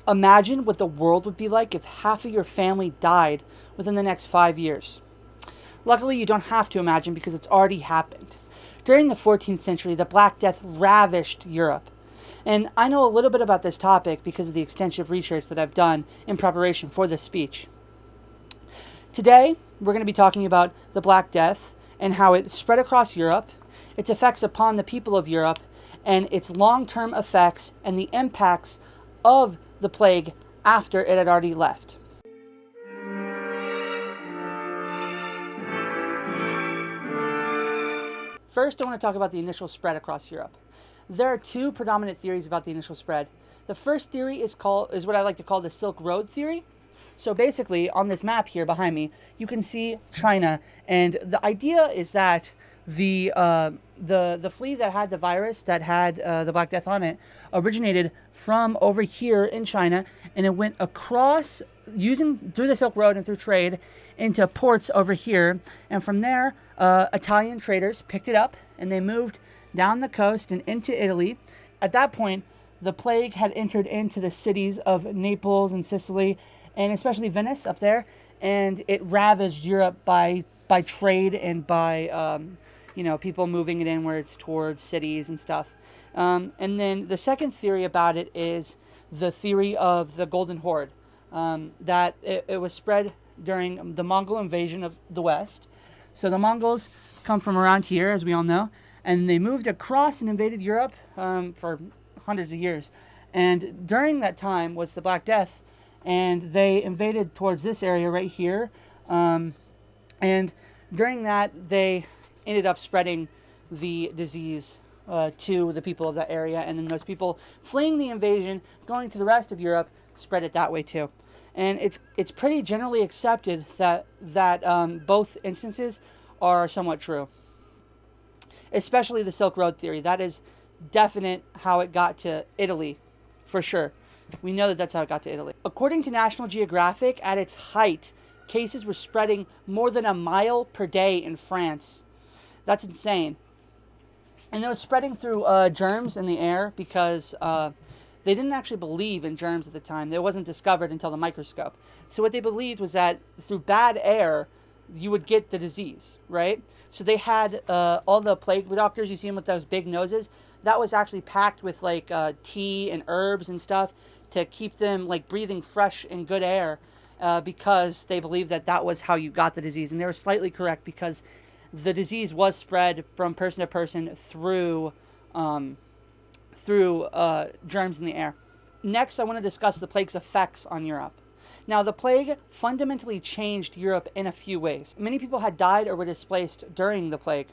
Imagine what the world would be like if half of your family died within the next 5 years. Luckily, you don't have to imagine because it's already happened. During the 14th century, the Black Death ravished Europe. And I know a little bit about this topic because of the extensive research that I've done in preparation for this speech. Today, we're going to be talking about the Black Death and how it spread across Europe, its effects upon the people of Europe, and its long-term effects and the impacts of the plague after it had already left. First, I want to talk about the initial spread across Europe. There are two predominant theories about the initial spread. The first theory is what I like to call the Silk Road theory. So basically, on this map here behind me, you can see China, and the idea is that the flea that had the virus that had the Black Death on it originated from over here in China, and it went across through the Silk Road and through trade into ports over here, and from there Italian traders picked it up and they moved down the coast and into Italy. At that point, the plague had entered into the cities of Naples and Sicily, and especially Venice up there, and it ravaged Europe by trade and by people moving it inwards towards cities and stuff. And then the second theory about it is the theory of the Golden Horde, that it was spread during the Mongol invasion of the West. So the Mongols come from around here, as we all know, and they moved across and invaded Europe for hundreds of years. And during that time was the Black Death, and they invaded towards this area right here. And during that, they ended up spreading the disease to the people of that area, and then those people fleeing the invasion, going to the rest of Europe, spread it that way too. And it's pretty generally accepted that both instances are somewhat true, especially the Silk Road theory. That is definite how it got to Italy, for sure. We know that that's how it got to Italy. According to National Geographic, at its height, cases were spreading more than a mile per day in France. That's insane. And it was spreading through germs in the air because they didn't actually believe in germs at the time. It wasn't discovered until the microscope. So what they believed was that through bad air, you would get the disease, right? So they had all the plague doctors, you see them with those big noses, that was actually packed with like tea and herbs and stuff to keep them like breathing fresh and good air because they believed that that was how you got the disease. And they were slightly correct because the disease was spread from person to person through germs in the air. Next, I want to discuss the plague's effects on Europe. Now, the plague fundamentally changed Europe in a few ways. Many people had died or were displaced during the plague.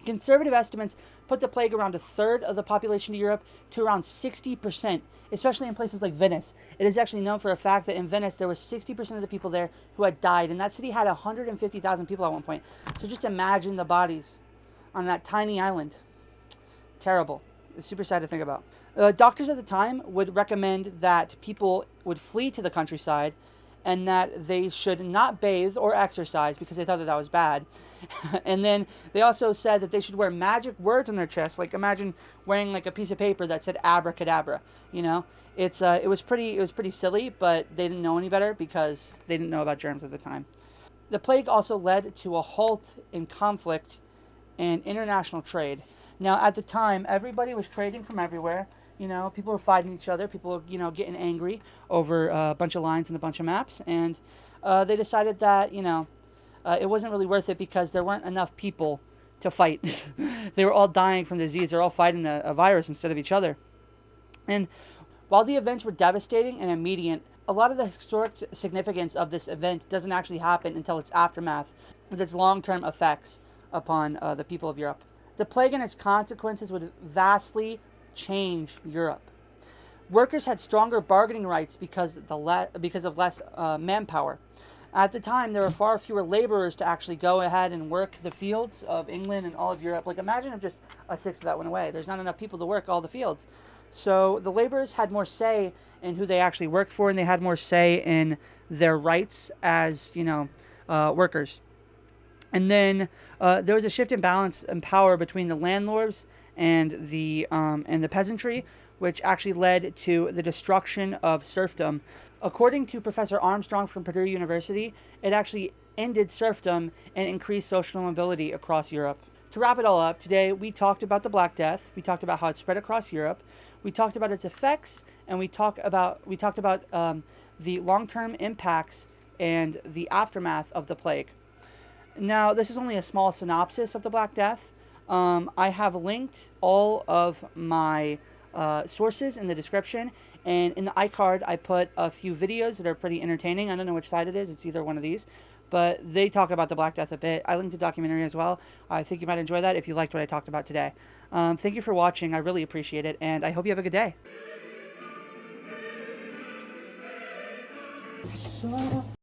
Conservative estimates put the plague around a third of the population of Europe to around 60%, especially in places like Venice. It is actually known for a fact that in Venice there was 60% of the people there who had died, and that city had 150,000 people at one point. So just imagine the bodies on that tiny island. Terrible. It's super sad to think about. Doctors at the time would recommend that people would flee to the countryside and that they should not bathe or exercise because they thought that was bad. And then they also said that they should wear magic words on their chest. Like imagine wearing like a piece of paper that said abracadabra. You know, it was pretty silly, but they didn't know any better because they didn't know about germs at the time. The plague also led to a halt in conflict and international trade. Now at the time, everybody was trading from everywhere. You know, people were fighting each other. People were, getting angry over a bunch of lines and a bunch of maps, and they decided that it wasn't really worth it because there weren't enough people to fight. They were all dying from disease. They're all fighting a virus instead of each other. And while the events were devastating and immediate, a lot of the historic significance of this event doesn't actually happen until its aftermath, with its long-term effects upon the people of Europe. The plague and its consequences would vastly change Europe. Workers had stronger bargaining rights because of less manpower. At the time, there were far fewer laborers to actually go ahead and work the fields of England and all of Europe. Like, imagine if just a sixth of that went away. There's not enough people to work all the fields. So the laborers had more say in who they actually worked for, and they had more say in their rights as, workers. And then there was a shift in balance and power between the landlords and the peasantry, which actually led to the destruction of serfdom. According to Professor Armstrong from Purdue University, it actually ended serfdom and increased social mobility across Europe. To wrap it all up, today we talked about the Black Death, we talked about how it spread across Europe, we talked about its effects, and we talked about the long-term impacts and the aftermath of the plague. Now, this is only a small synopsis of the Black Death. I have linked all of my sources in the description, and in the iCard I put a few videos that are pretty entertaining. I don't know which side it is. It's either one of these, but they talk about the Black Death a bit. I linked a documentary as well. I think you might enjoy that if you liked what I talked about today. Thank you for watching. I really appreciate it, and I hope you have a good day.